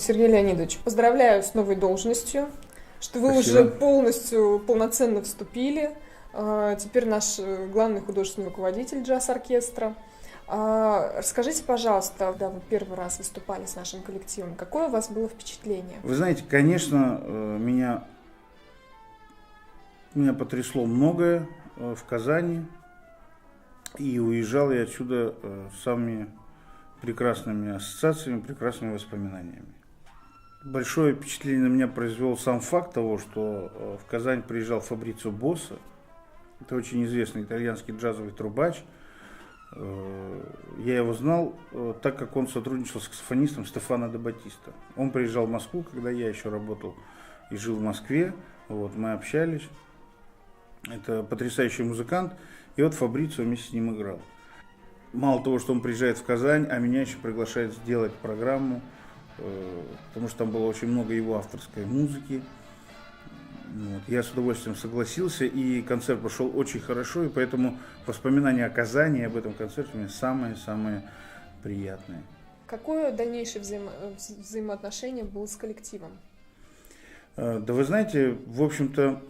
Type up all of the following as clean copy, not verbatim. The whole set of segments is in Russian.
Сергей Леонидович, поздравляю с новой должностью, что вы Спасибо. уже полноценно вступили. Теперь наш главный художественный руководитель джаз-оркестра. Расскажите, пожалуйста, когда вы первый раз выступали с нашим коллективом, какое у вас было впечатление? Вы знаете, конечно, меня потрясло многое в Казани, и уезжал я отсюда с самыми прекрасными ассоциациями, прекрасными воспоминаниями. Большое впечатление на меня произвел сам факт того, что в Казань приезжал Фабрицио Босса. Это очень известный итальянский джазовый трубач. Я его знал, так как он сотрудничал с саксофонистом Стефано де Батиста. Он приезжал в Москву, когда я еще работал и жил в Москве. Вот, мы общались. Это потрясающий музыкант. И вот Фабрицио вместе с ним играл. Мало того, что он приезжает в Казань, а меня еще приглашает сделать программу, потому что там было очень много его авторской музыки. Вот. Я с удовольствием согласился, и концерт прошел очень хорошо, и поэтому воспоминания о Казани, об этом концерте у меня самые-самые приятные. Какое дальнейшее взаимоотношение было с коллективом? Да вы знаете, в общем-то,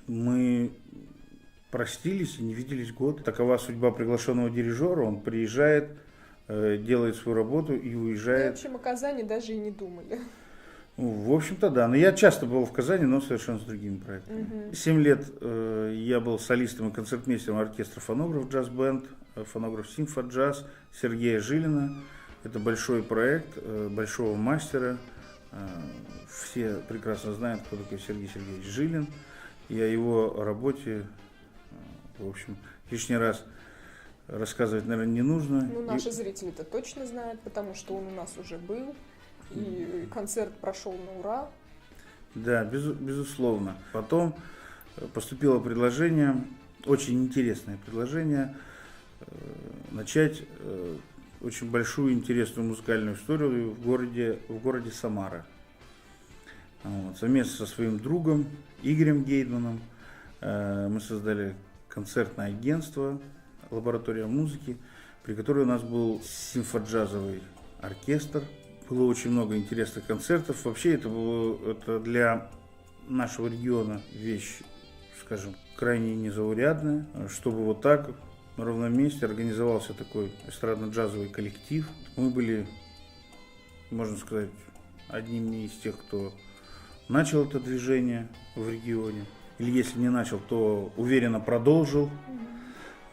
мы простились и не виделись год. Такова судьба приглашенного дирижера, он приезжает, делает свою работу и уезжает. В общем, о Казани даже и не думали. В общем-то, да. Но я часто был в Казани, но совершенно с другими проектами. 7 лет я был солистом и концертмейстером оркестра «Фонограф джаз-бенд», «Фонограф Симфоджаз» Сергея Жилина. Это большой проект большого мастера. Все прекрасно знают, кто такой Сергей Сергеевич Жилин. И о его работе, в общем, лишний раз рассказывать, наверное, не нужно. Ну, наши зрители-то точно знают, потому что он у нас уже был. И концерт прошел на ура. Да, безусловно. Потом поступило предложение, очень интересное предложение, начать очень большую интересную музыкальную историю в городе Самара. Вот. Совместно со своим другом Игорем Гейдманом мы создали концертное агентство «Лаборатория музыки», при которой у нас был симфоджазовый оркестр. Было очень много интересных концертов. Вообще это для нашего региона вещь, скажем, крайне незаурядная. Чтобы вот так на ровном месте организовался такой эстрадно-джазовый коллектив. Мы были, можно сказать, одними из тех, кто начал это движение в регионе. Или если не начал, то уверенно продолжил.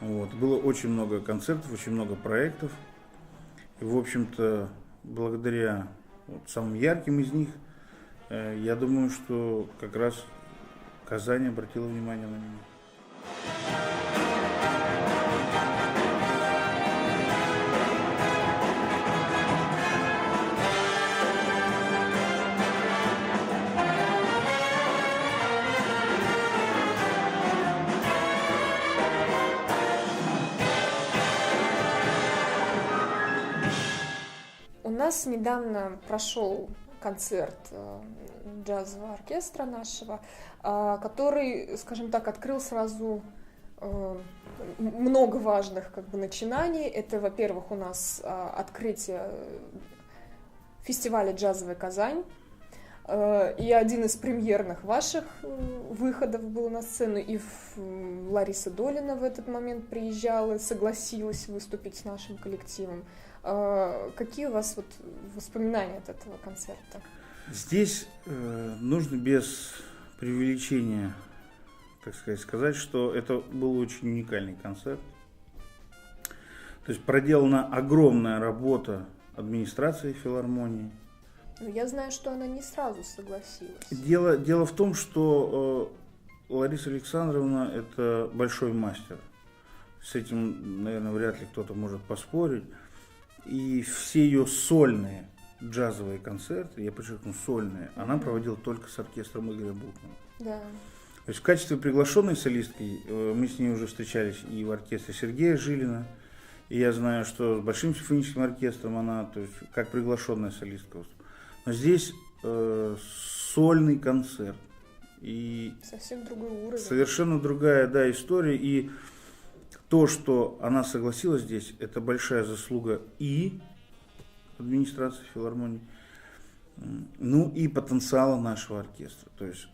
Вот. Было очень много концертов, очень много проектов. И, в общем-то, благодаря самым ярким из них, я думаю, что как раз Казань обратила внимание на меня. У нас недавно прошел концерт джазового оркестра нашего, который, скажем так, открыл сразу много важных начинаний. Это, во-первых, у нас открытие фестиваля «Джазовая Казань». И один из премьерных ваших выходов был на сцену, и Лариса Долина в этот момент приезжала и согласилась выступить с нашим коллективом. Какие у вас воспоминания от этого концерта? Здесь нужно без преувеличения, так сказать, что это был очень уникальный концерт. То есть проделана огромная работа администрации филармонии. Ну, я знаю, что она не сразу согласилась. Дело в том, что Лариса Александровна – это большой мастер. С этим, наверное, вряд ли кто-то может поспорить. И все ее сольные джазовые концерты, я подчеркну, сольные, она проводила только с оркестром Игоря Бутмана. Да. То есть в качестве приглашенной солистки мы с ней уже встречались и в оркестре Сергея Жилина. И я знаю, что с Большим симфоническим оркестром она, то есть как приглашенная солистка. Но здесь сольный концерт. И совсем другой уровень. Совершенно другая, да, история. И то, что она согласилась здесь, это большая заслуга и администрации филармонии, Ну и потенциала нашего оркестра. То есть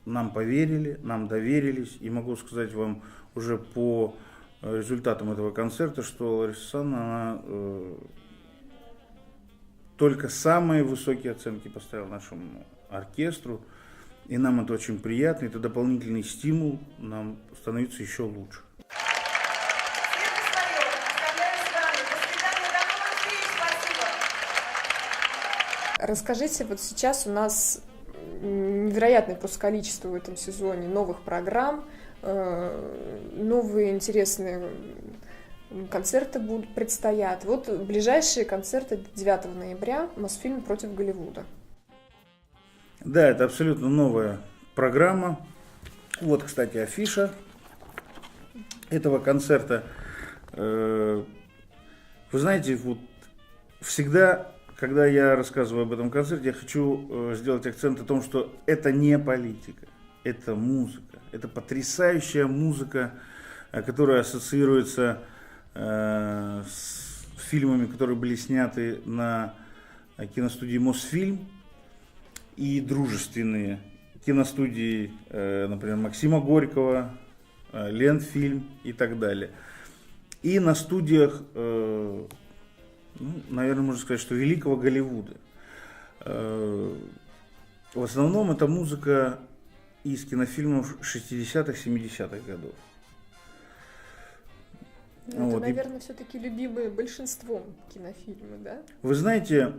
нам поверили, нам доверились, и могу сказать вам уже по результатам этого концерта, что Лариса Александровна, она только самые высокие оценки поставила нашему оркестру, и нам это очень приятно, это дополнительный стимул нам становиться еще лучше. Расскажите, вот сейчас у нас невероятное просто количество в этом сезоне новых программ, новые интересные концерты предстоят. Вот ближайшие концерты 9 ноября «Мосфильм против Голливуда». Да, это абсолютно новая программа. Вот, кстати, афиша этого концерта. Вы знаете, вот всегда, когда я рассказываю об этом концерте, я хочу сделать акцент о том, что это не политика, это музыка. Это потрясающая музыка, которая ассоциируется с фильмами, которые были сняты на киностудии «Мосфильм», и дружественные киностудии, например, Максима Горького, Ленфильм и так далее. И на студиях, наверное, можно сказать, что великого Голливуда. В основном это музыка из кинофильмов 60-х, 70-х годов. Это, вот. Наверное, все-таки любимые большинством кинофильмы, да? Вы знаете,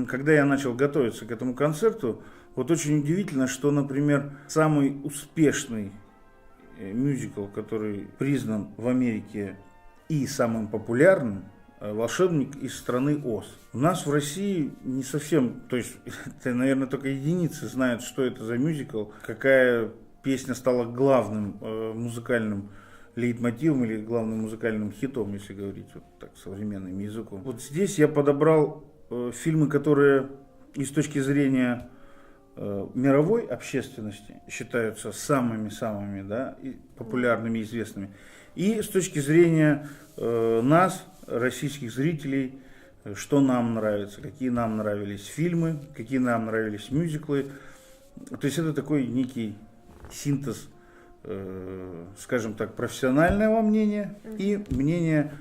когда я начал готовиться к этому концерту, вот очень удивительно, что, например, самый успешный мюзикл, который признан в Америке и самым популярным, «Волшебник из страны Оз». У нас в России не совсем, то есть, это, наверное, только единицы знают, что это за мюзикл, какая песня стала главным музыкальным лейтмотивом или главным музыкальным хитом, если говорить вот так современным языком. Вот здесь я подобрал фильмы, которые и с точки зрения мировой общественности считаются самыми-самыми, да, популярными и известными. И с точки зрения нас, российских зрителей, что нам нравится, какие нам нравились фильмы, какие нам нравились мюзиклы. То есть это такой некий синтез, скажем так, профессионального мнения и мнения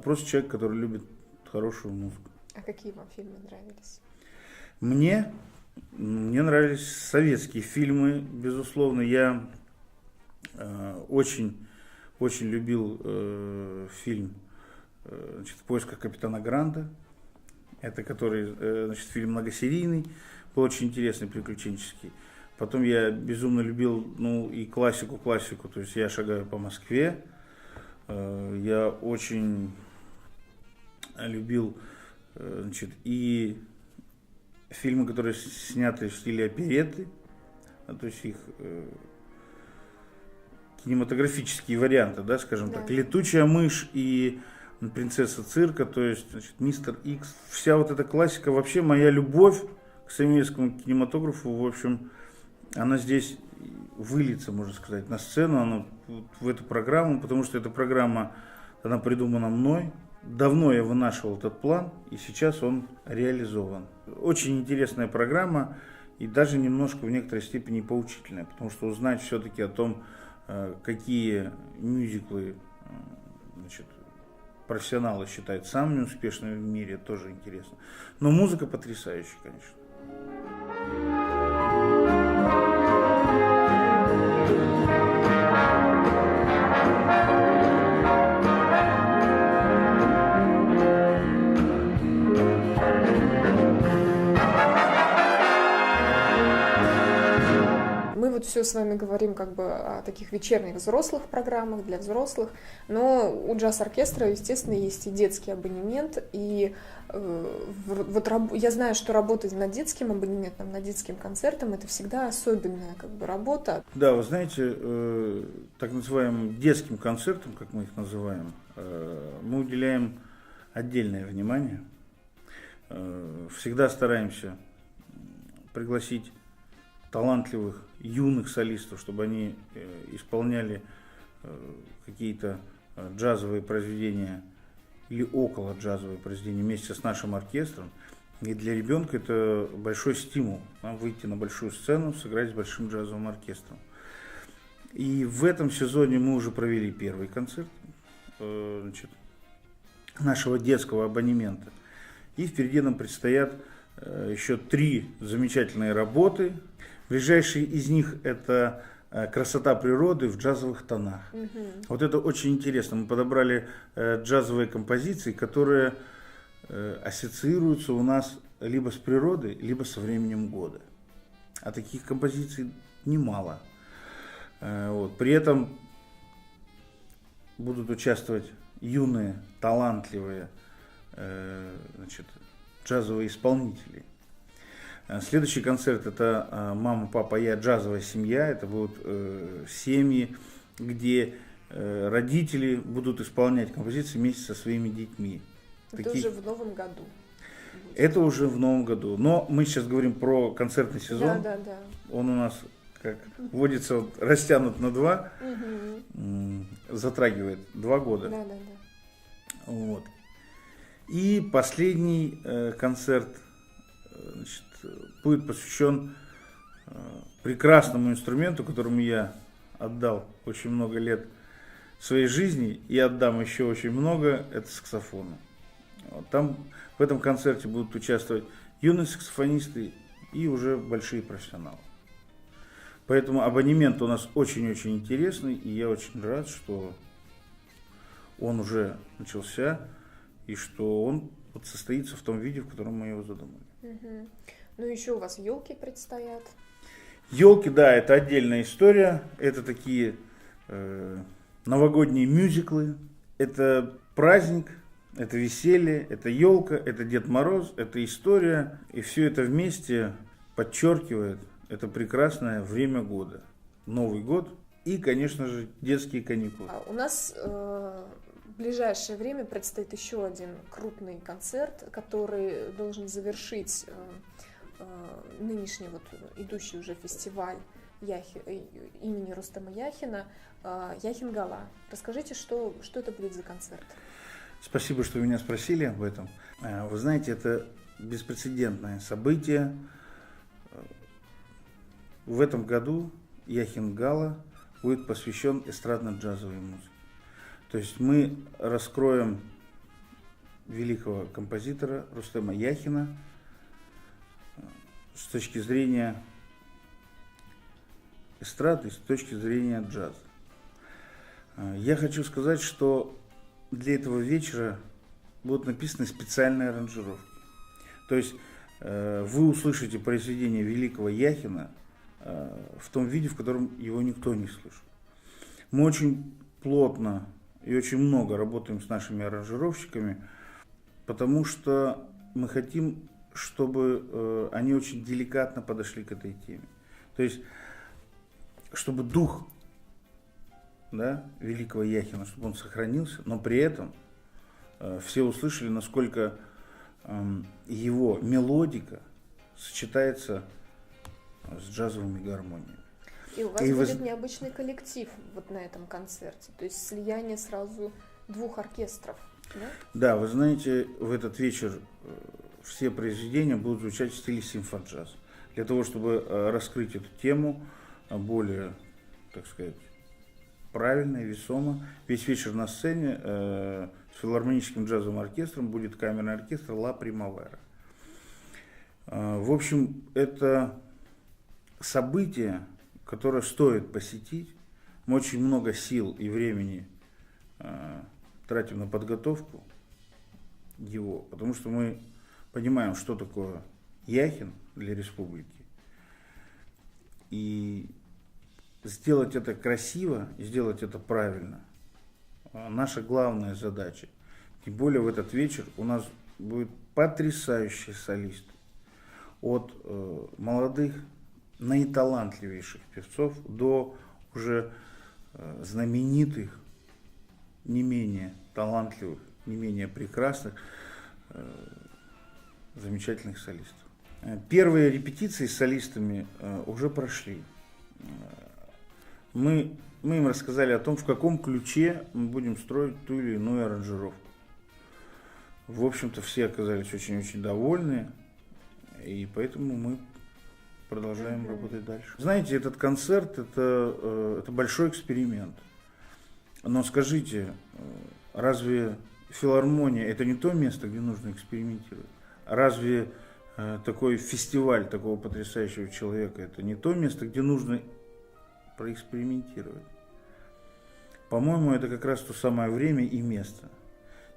просто человека, который любит хорошую музыку. А какие вам фильмы нравились? Мне нравились советские фильмы, безусловно. Я очень любил фильм «В поисках капитана Гранта». Это который, фильм многосерийный, был очень интересный, приключенческий. Потом я безумно любил, и классику, то есть «Я шагаю по Москве». Я очень любил, и фильмы, которые сняты в стиле оперетты, то есть их кинематографические варианты, да, скажем так, «Летучая мышь» и «Принцесса цирка», то есть, «Мистер Икс». Вся вот эта классика, вообще моя любовь к советскому кинематографу, в общем, она здесь выльется, можно сказать, на сцену, в эту программу, потому что эта программа, она придумана мной. Давно я вынашивал этот план, и сейчас он реализован. Очень интересная программа, и даже немножко в некоторой степени поучительная, потому что узнать все-таки о том, какие мюзиклы, профессионалы считают самыми успешными в мире, тоже интересно. Но музыка потрясающая, конечно. Все с вами говорим о таких вечерних взрослых программах для взрослых, но у джаз-оркестра, естественно, есть и детский абонемент, и я знаю, что работать над детским абонементом, над детским концертом, это всегда особенная работа. Да, вы знаете, так называемым детским концертам, как мы их называем, мы уделяем отдельное внимание. Всегда стараемся пригласить талантливых юных солистов, чтобы они исполняли какие-то джазовые произведения или около джазовые произведения вместе с нашим оркестром. И для ребенка это большой стимул выйти на большую сцену, сыграть с большим джазовым оркестром. И в этом сезоне мы уже провели первый концерт нашего детского абонемента. И впереди нам предстоят еще 3 замечательные работы. Ближайшие из них это «Красота природы в джазовых тонах». Вот это очень интересно. Мы подобрали джазовые композиции, которые ассоциируются у нас либо с природой, либо со временем года. А таких композиций немало. Вот. При этом будут участвовать юные, талантливые джазовые исполнители. Следующий концерт это «Мама, папа, я. Джазовая семья». Это будут семьи, где родители будут исполнять композиции вместе со своими детьми. Это уже в новом году. Это уже в новом году. Но мы сейчас говорим про концертный сезон. Да. Он у нас, как водится, растянут на 2, затрагивает 2 года. Да. Вот. И последний концерт будет посвящен прекрасному инструменту, которому я отдал очень много лет своей жизни и отдам еще очень много, это саксофону. Вот. Там в этом концерте будут участвовать юные саксофонисты и уже большие профессионалы. Поэтому абонемент у нас очень-очень интересный, и я очень рад, что он уже начался, и что он состоится в том виде, в котором мы его задумали. Ну, еще у вас елки предстоят. Елки, да, это отдельная история. Это такие новогодние мюзиклы. Это праздник, это веселье, это елка, это Дед Мороз, это история. И все это вместе подчеркивает это прекрасное время года. Новый год и, конечно же, детские каникулы. У нас в ближайшее время предстоит еще один крупный концерт, который должен завершить нынешний идущий уже фестиваль имени Рустема Яхина «Яхин-Гала». Расскажите, что это будет за концерт? Спасибо, что меня спросили об этом. Вы знаете, это беспрецедентное событие. В этом году Яхин-Гала будет посвящен эстрадно-джазовой музыке. То есть мы раскроем великого композитора Рустема Яхина с точки зрения эстрады, с точки зрения джаза. Я хочу сказать, что для этого вечера будут написаны специальные аранжировки. То есть вы услышите произведение великого Яхина в том виде, в котором его никто не слышал. Мы очень плотно и очень много работаем с нашими аранжировщиками, потому что мы хотим, чтобы они очень деликатно подошли к этой теме. То есть, чтобы дух, великого Яхина, чтобы он сохранился, но при этом все услышали, насколько его мелодика сочетается с джазовыми гармониями. И у вас будет необычный коллектив на этом концерте, то есть слияние сразу 2 оркестров, да? Да, вы знаете, в этот вечер все произведения будут звучать в стиле симфоджаз. Для того, чтобы раскрыть эту тему более, так сказать, правильно и весомо. Весь вечер на сцене с филармоническим джазовым оркестром будет камерный оркестр «Ла Примавера». В общем, это событие, которое стоит посетить. Мы очень много сил и времени тратим на подготовку его, потому что мы понимаем, что такое Яхин для республики. И сделать это красиво, сделать это правильно – наша главная задача. Тем более в этот вечер у нас будут потрясающие солисты. От молодых, наиталантливейших певцов до уже знаменитых, не менее талантливых, не менее прекрасных, замечательных солистов. Первые репетиции с солистами уже прошли. Мы им рассказали о том, в каком ключе мы будем строить ту или иную аранжировку. В общем-то, все оказались очень-очень довольны. И поэтому мы продолжаем работать дальше. Знаете, этот концерт это большой эксперимент. Но скажите, разве филармония это не то место, где нужно экспериментировать? Разве такой фестиваль такого потрясающего человека это не то место, где нужно проэкспериментировать? По-моему, это как раз то самое время и место.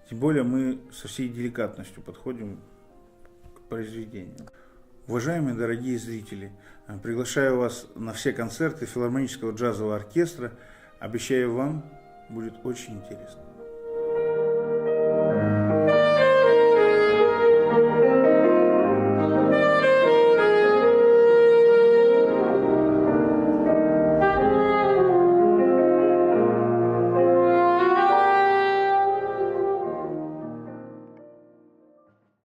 Тем более мы со всей деликатностью подходим к произведению. Уважаемые дорогие зрители, приглашаю вас на все концерты филармонического джазового оркестра. Обещаю вам, будет очень интересно.